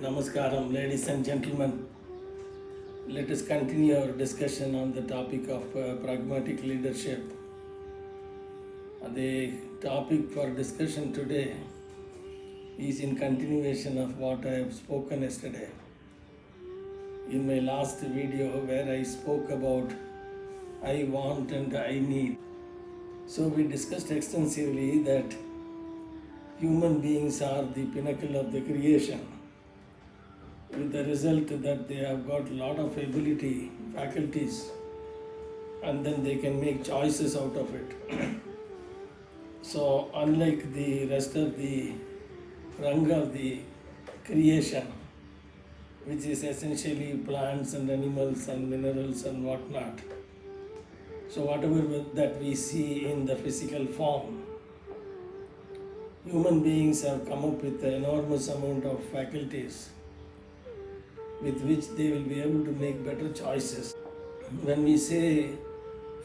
Namaskaram, ladies and gentlemen. Let us continue our discussion on the topic of pragmatic leadership. The topic for discussion today is in continuation of what I have spoken yesterday. In my last video, where I spoke about I want and I need. So, we discussed extensively that human beings are the pinnacle of the creation, with the result that they have got a lot of ability, faculties, and then they can make choices out of it. So unlike the rest of the rung of the creation, which is essentially plants and animals and minerals and whatnot, so whatever that we see in the physical form, human beings have come up with an enormous amount of faculties with which they will be able to make better choices. When we say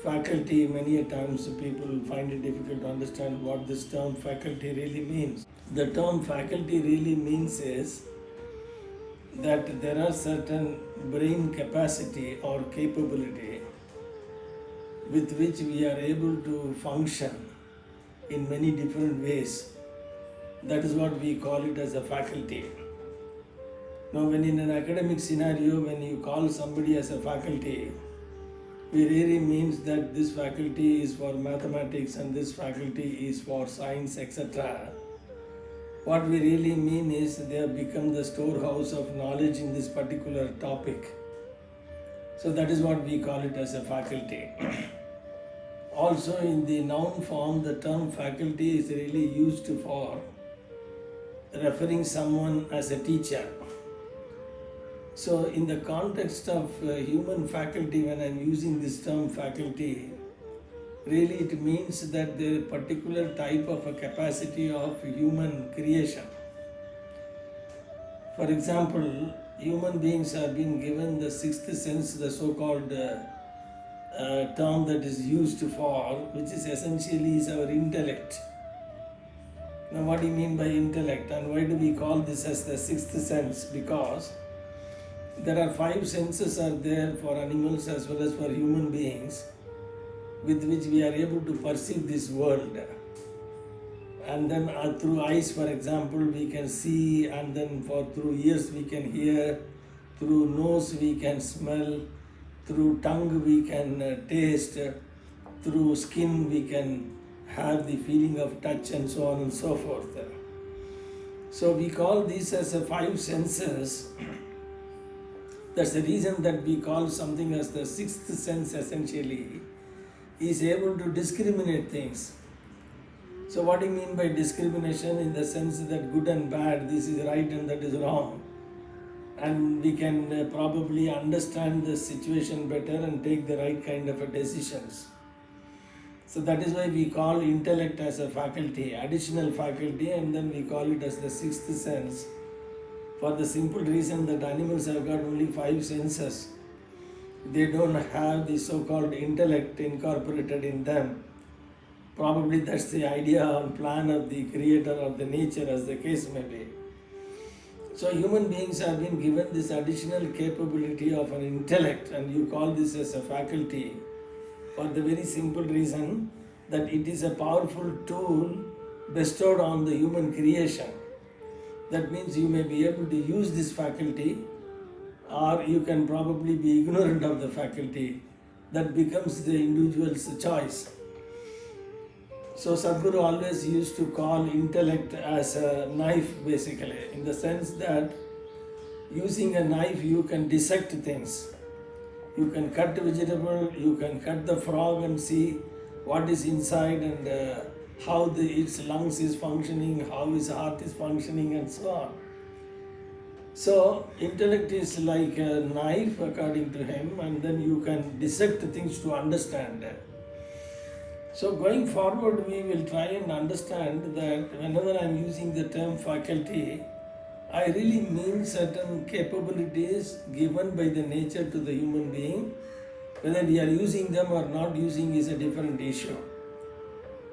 faculty, many a times people find it difficult to understand what this term faculty really means. The term faculty really means is that there are certain brain capacity or capability with which we are able to function in many different ways. That is what we call it as a faculty. Now, when in an academic scenario, when you call somebody as a faculty, it really means that this faculty is for mathematics and this faculty is for science, etc. What we really mean is they have become the storehouse of knowledge in this particular topic. So that is what we call it as a faculty. Also, in the noun form, the term faculty is really used for referring someone as a teacher. So in the context of human faculty, when I am using this term faculty, really it means that the particular type of a capacity of human creation. For example, human beings have been given the sixth sense, the so-called term that is used for, which is essentially is our intellect. Now what do you mean by intellect, and why do we call this as the sixth sense? Because there are five senses are there for animals as well as for human beings, with which we are able to perceive this world. And then through eyes, for example, we can see, and then through ears we can hear, through nose we can smell, through tongue we can taste, through skin we can have the feeling of touch, and so on and so forth. So we call these as a five senses. That's the reason that we call something as the sixth sense essentially is able to discriminate things. So what do you mean by discrimination? In the sense that good and bad, this is right and that is wrong. And we can probably understand the situation better and take the right kind of decisions. So that is why we call intellect as a faculty, additional faculty, and then we call it as the sixth sense. For the simple reason that animals have got only five senses. They don't have the so-called intellect incorporated in them. Probably that's the idea and plan of the creator or the nature, as the case may be. So human beings have been given this additional capability of an intellect, and you call this as a faculty for the very simple reason that it is a powerful tool bestowed on the human creation. That means you may be able to use this faculty, or you can probably be ignorant of the faculty. That becomes the individual's choice. So Sadhguru always used to call intellect as a knife, basically, in the sense that using a knife you can dissect things. You can cut vegetable, you can cut the frog and see what is inside and how its lungs is functioning, how its heart is functioning, and so on. So intellect is like a knife according to him, and then you can dissect things to understand. So going forward, we will try and understand that whenever I am using the term faculty, I really mean certain capabilities given by the nature to the human being. Whether we are using them or not using is a different issue.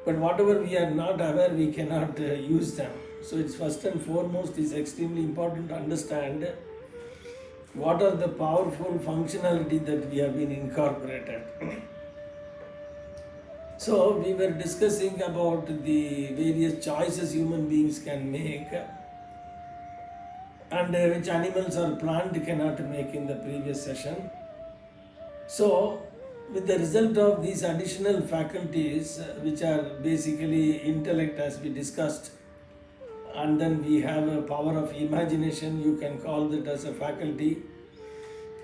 But whatever we are not aware, we cannot use them. So it's first and foremost is extremely important to understand what are the powerful functionality that we have been incorporated. So we were discussing about the various choices human beings can make and which animals or plant cannot make in the previous session. So with the result of these additional faculties which are basically intellect as we discussed, and then we have a power of imagination, you can call that as a faculty.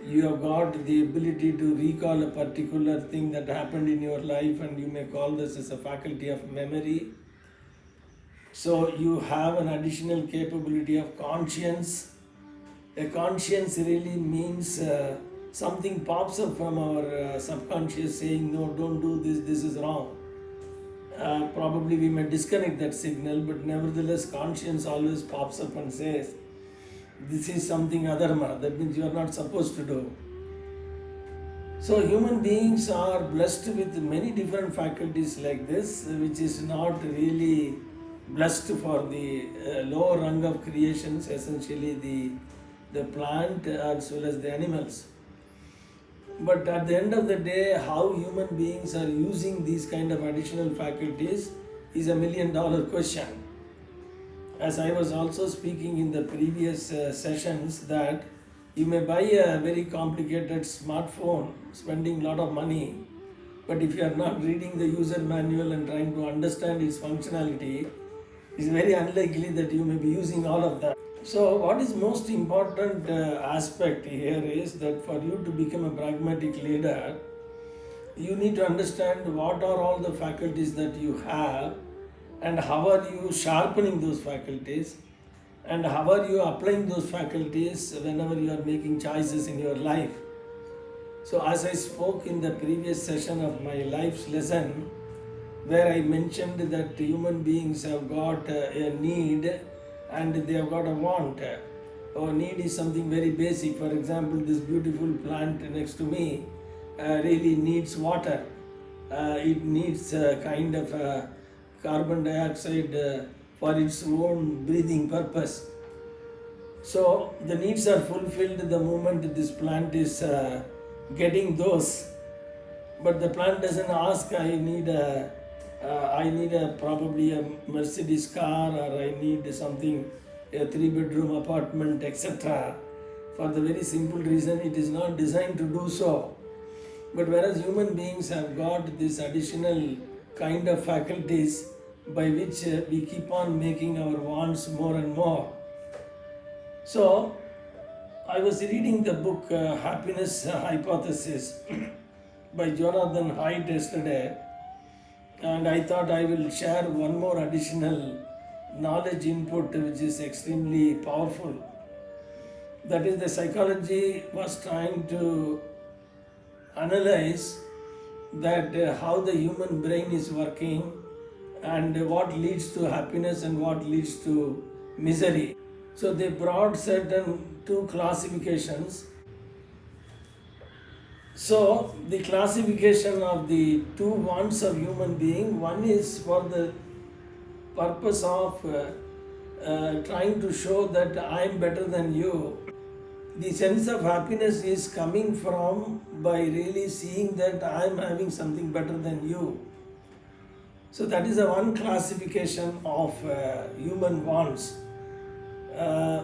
You have got the ability to recall a particular thing that happened in your life, and you may call this as a faculty of memory. So you have an additional capability of conscience. A conscience really means something pops up from our subconscious saying, no, don't do this, this is wrong. Probably we may disconnect that signal, but nevertheless conscience always pops up and says, this is something adharma, that means you are not supposed to do. So human beings are blessed with many different faculties like this, which is not really blessed for the lower rung of creations, essentially the plant as well as the animals. But at the end of the day, how human beings are using these kind of additional faculties is $1 million question. As I was also speaking in the previous sessions, that you may buy a very complicated smartphone, spending a lot of money, but if you are not reading the user manual and trying to understand its functionality, it's very unlikely that you may be using all of that. So what is most important aspect here is that for you to become a pragmatic leader, you need to understand what are all the faculties that you have, and how are you sharpening those faculties, and how are you applying those faculties whenever you are making choices in your life. So as I spoke in the previous session of my life's lesson, where I mentioned that human beings have got a need and they have got a want. Our need is something very basic. For example, this beautiful plant next to me really needs water. It needs a kind of carbon dioxide for its own breathing purpose. So the needs are fulfilled the moment this plant is getting those. But the plant doesn't ask, I need probably a Mercedes car, or I need something, a 3-bedroom apartment, etc. For the very simple reason it is not designed to do so. But whereas human beings have got this additional kind of faculties by which we keep on making our wants more and more. So I was reading the book Happiness Hypothesis by Jonathan Haidt yesterday, and I thought I will share one more additional knowledge input which is extremely powerful. That is, the psychology was trying to analyze that how the human brain is working and what leads to happiness and what leads to misery. So they brought certain 2 classifications. So the classification of the 2 wants of human being, one is for the purpose of trying to show that I am better than you. The sense of happiness is coming from by really seeing that I am having something better than you. So that is one classification of human wants.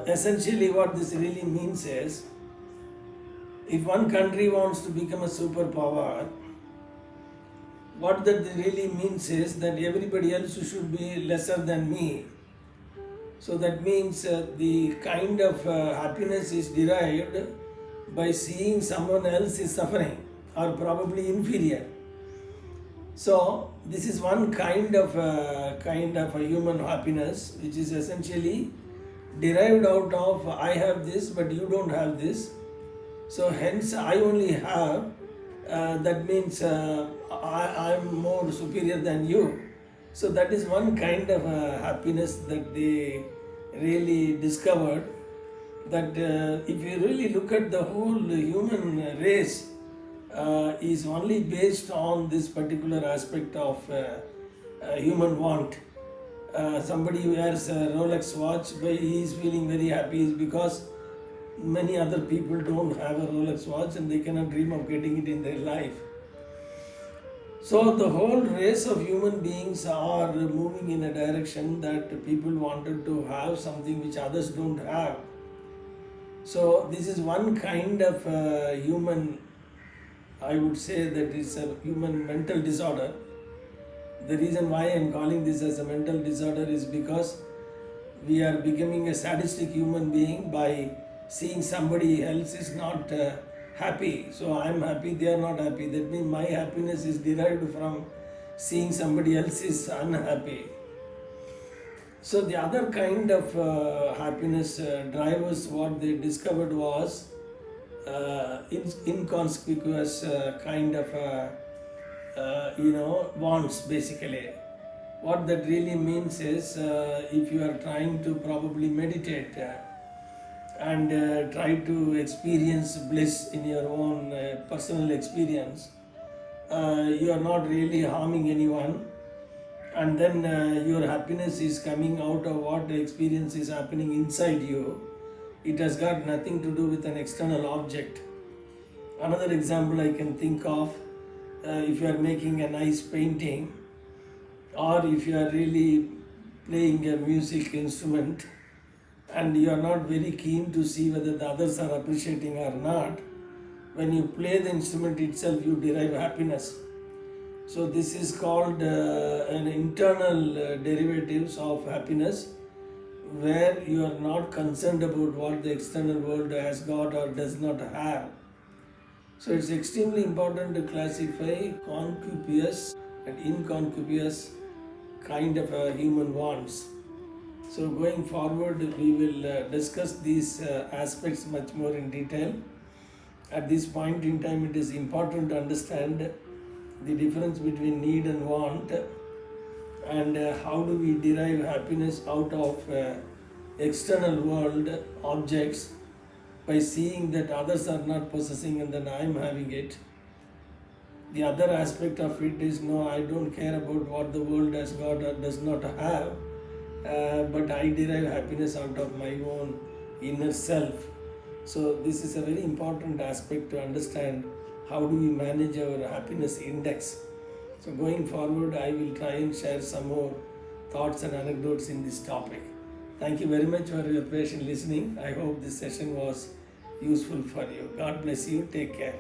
Essentially what this really means is, if one country wants to become a superpower, what that really means is that everybody else should be lesser than me. So that means the kind of happiness is derived by seeing someone else is suffering or probably inferior. So this is one kind of a human happiness, which is essentially derived out of I have this but you don't have this. So hence I only have, that means I'm more superior than you. So that is one kind of happiness that they really discovered, that if you really look at the whole human race is only based on this particular aspect of human want. somebody wears a Rolex watch, but he is feeling very happy is because many other people don't have a Rolex watch and they cannot dream of getting it in their life. So the whole race of human beings are moving in a direction that people wanted to have something which others don't have. So this is one kind of human, I would say that is a human mental disorder. The reason why I am calling this as a mental disorder is because we are becoming a sadistic human being by seeing somebody else is not happy. So I am happy, they are not happy. That means my happiness is derived from seeing somebody else is unhappy. So the other kind of happiness drivers, what they discovered was inconspicuous kind of wants basically. What that really means is if you are trying to probably meditate and try to experience bliss in your own personal experience, you are not really harming anyone, and then your happiness is coming out of what the experience is happening inside you. It has got nothing to do with an external object. Another example I can think of, if you are making a nice painting, or if you are really playing a music instrument and you are not very keen to see whether the others are appreciating or not, when you play the instrument itself you derive happiness. So this is called an internal derivatives of happiness, where you are not concerned about what the external world has got or does not have. So it's extremely important to classify concupious and inconcupious kind of human wants. So going forward we will discuss these aspects much more in detail. At this point in time it is important to understand the difference between need and want, and how do we derive happiness out of external world objects by seeing that others are not possessing and then I am having it. The other aspect of it is, no, I don't care about what the world has got or does not have, but I derive happiness out of my own inner self. So this is a very important aspect to understand. How do we manage our happiness index? So going forward, I will try and share some more thoughts and anecdotes in this topic. Thank you very much for your patient listening. I hope this session was useful for you. God bless you. Take care.